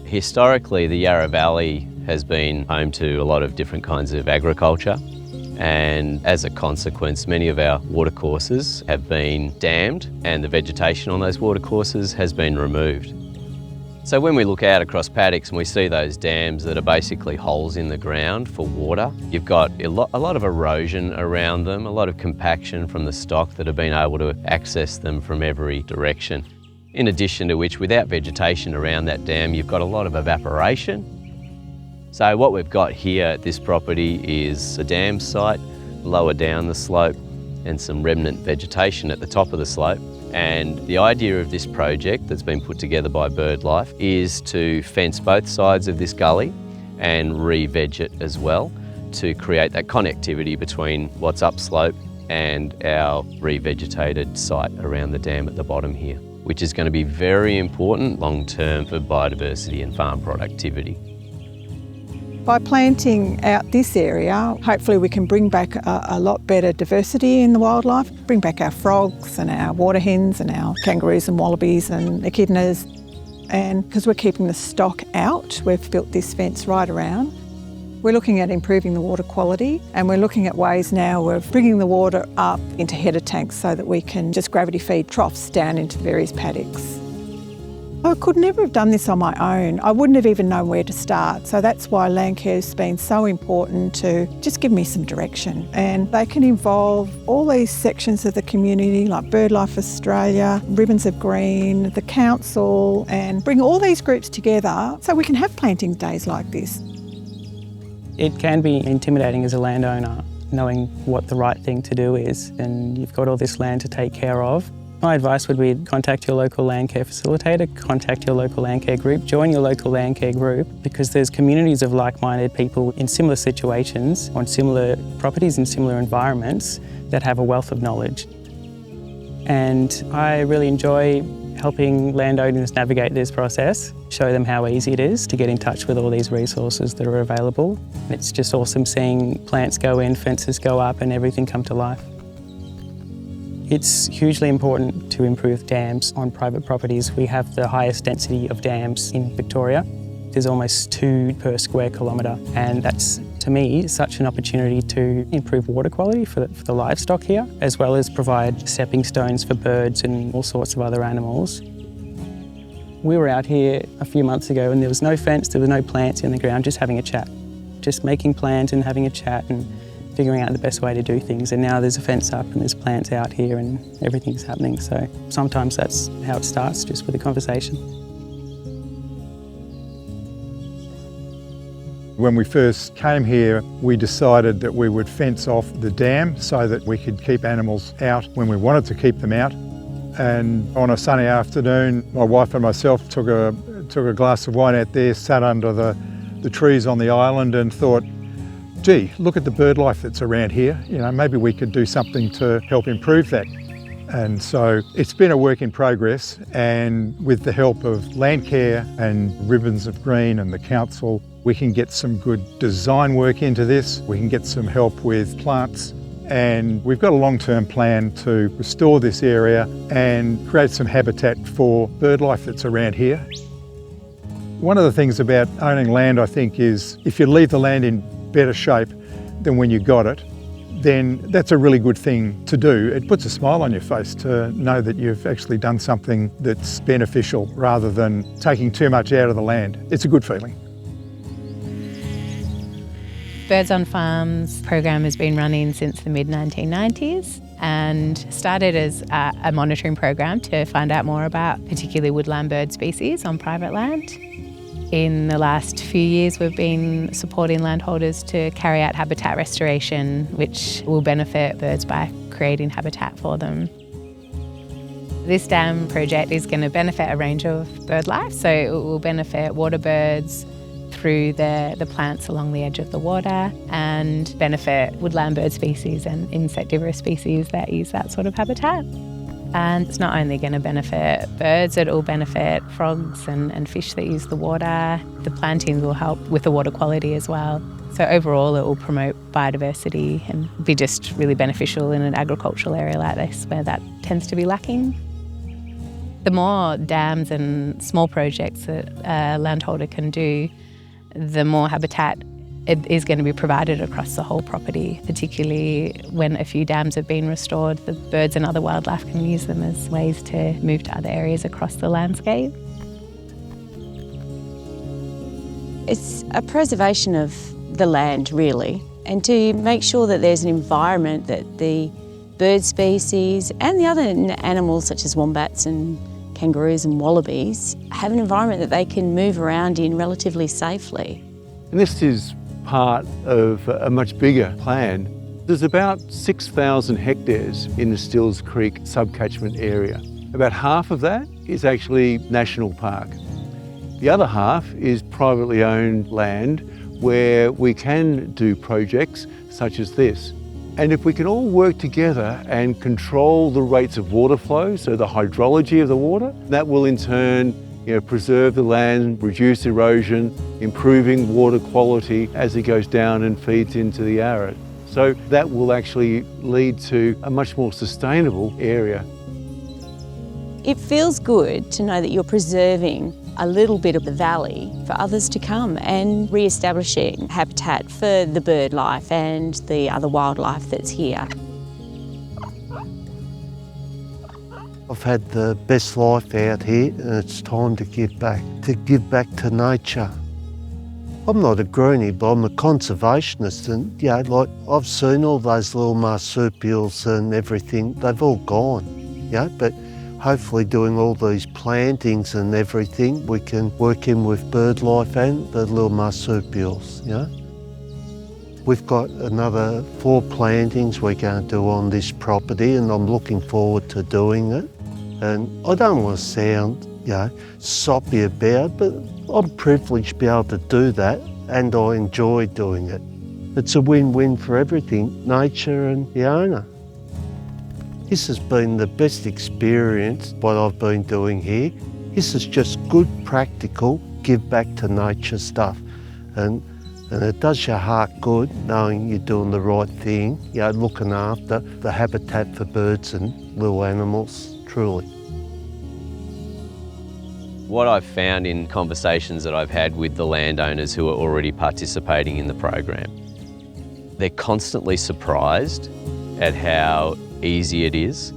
Historically, the Yarra Valley has been home to a lot of different kinds of agriculture, and as a consequence, many of our watercourses have been dammed and the vegetation on those watercourses has been removed. So when we look out across paddocks and we see those dams that are basically holes in the ground for water, you've got a lot of erosion around them, a lot of compaction from the stock that have been able to access them from every direction. In addition to which, without vegetation around that dam, you've got a lot of evaporation. So what we've got here at this property is a dam site lower down the slope and some remnant vegetation at the top of the slope. And the idea of this project that's been put together by BirdLife is to fence both sides of this gully and re-veg it as well to create that connectivity between what's upslope and our revegetated site around the dam at the bottom here, which is going to be very important long term for biodiversity and farm productivity. By planting out this area, hopefully we can bring back a lot better diversity in the wildlife, bring back our frogs and our water hens and our kangaroos and wallabies and echidnas. And because we're keeping the stock out, we've built this fence right around. We're looking at improving the water quality, and we're looking at ways now of bringing the water up into header tanks so that we can just gravity feed troughs down into various paddocks. I could never have done this on my own. I wouldn't have even known where to start. So that's why Landcare's been so important to just give me some direction. And they can involve all these sections of the community like BirdLife Australia, Ribbons of Green, the council, and bring all these groups together so we can have planting days like this. It can be intimidating as a landowner, knowing what the right thing to do is, and you've got all this land to take care of. My advice would be contact your local landcare facilitator, contact your local landcare group, join your local landcare group, because there's communities of like-minded people in similar situations, on similar properties in similar environments that have a wealth of knowledge. And I really enjoy helping landowners navigate this process, show them how easy it is to get in touch with all these resources that are available. It's just awesome seeing plants go in, fences go up and everything come to life. It's hugely important to improve dams on private properties. We have the highest density of dams in Victoria. There's almost 2 per square kilometre, and that's, to me, such an opportunity to improve water quality for the livestock here, as well as provide stepping stones for birds and all sorts of other animals. We were out here a few months ago and there was no fence, there was no plants in the ground, just having a chat. Just making plans and having a chat and figuring out the best way to do things. And now there's a fence up and there's plants out here and everything's happening. So sometimes that's how it starts, just with a conversation. When we first came here, we decided that we would fence off the dam so that we could keep animals out when we wanted to keep them out. And on a sunny afternoon, my wife and myself took a glass of wine out there, sat under the trees on the island and thought, gee, look at the bird life that's around here. You know, maybe we could do something to help improve that. And so it's been a work in progress, and with the help of Landcare and Ribbons of Green and the council, we can get some good design work into this. We can get some help with plants, and we've got a long-term plan to restore this area and create some habitat for bird life that's around here. One of the things about owning land, I think, is if you leave the land in better shape than when you got it, then that's a really good thing to do. It puts a smile on your face to know that you've actually done something that's beneficial rather than taking too much out of the land. It's a good feeling. Birds on Farms program has been running since the mid-1990s and started as a monitoring program to find out more about particularly woodland bird species on private land. In the last few years, we've been supporting landholders to carry out habitat restoration, which will benefit birds by creating habitat for them. This dam project is going to benefit a range of bird life, so it will benefit water birds through the plants along the edge of the water and benefit woodland bird species and insectivorous species that use that sort of habitat. And it's not only going to benefit birds, it will benefit frogs and fish that use the water. The plantings will help with the water quality as well. So overall it will promote biodiversity and be just really beneficial in an agricultural area like this where that tends to be lacking. The more dams and small projects that a landholder can do, the more habitat it is going to be provided across the whole property, particularly when a few dams have been restored. The birds and other wildlife can use them as ways to move to other areas across the landscape. It's a preservation of the land, really, and to make sure that there's an environment that the bird species and the other animals such as wombats and kangaroos and wallabies have an environment that they can move around in relatively safely. And this is part of a much bigger plan. There's about 6,000 hectares in the Stills Creek subcatchment area. About half of that is actually national park. The other half is privately owned land where we can do projects such as this. And if we can all work together and control the rates of water flow, so the hydrology of the water, that will in turn preserve the land, reduce erosion, improving water quality as it goes down and feeds into the Yarra. So that will actually lead to a much more sustainable area. It feels good to know that you're preserving a little bit of the valley for others to come and re-establishing habitat for the bird life and the other wildlife that's here. I've had the best life out here and it's time to give back to nature. I'm not a greenie, but I'm a conservationist and like I've seen all those little marsupials and everything, they've all gone, but hopefully doing all these plantings and everything, we can work in with bird life and the little marsupials, We've got another 4 plantings we're going to do on this property and I'm looking forward to doing it. And I don't want to sound, soppy about it, but I'm privileged to be able to do that and I enjoy doing it. It's a win-win for everything, nature and the owner. This has been the best experience, what I've been doing here. This is just good, practical, give back to nature stuff. And it does your heart good knowing you're doing the right thing, looking after the habitat for birds and little animals, truly. What I've found in conversations that I've had with the landowners who are already participating in the program, they're constantly surprised at how easy it is,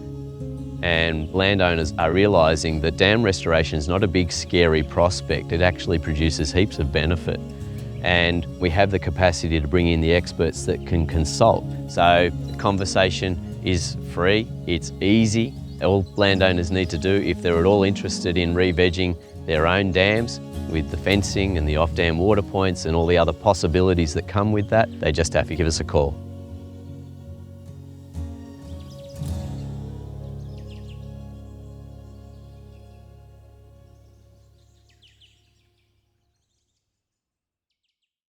and landowners are realising that dam restoration is not a big scary prospect. It actually produces heaps of benefit, and we have the capacity to bring in the experts that can consult. So the conversation is free, it's easy. All landowners need to do, if they're at all interested in re-vegging their own dams with the fencing and the off-dam water points and all the other possibilities that come with that, they just have to give us a call.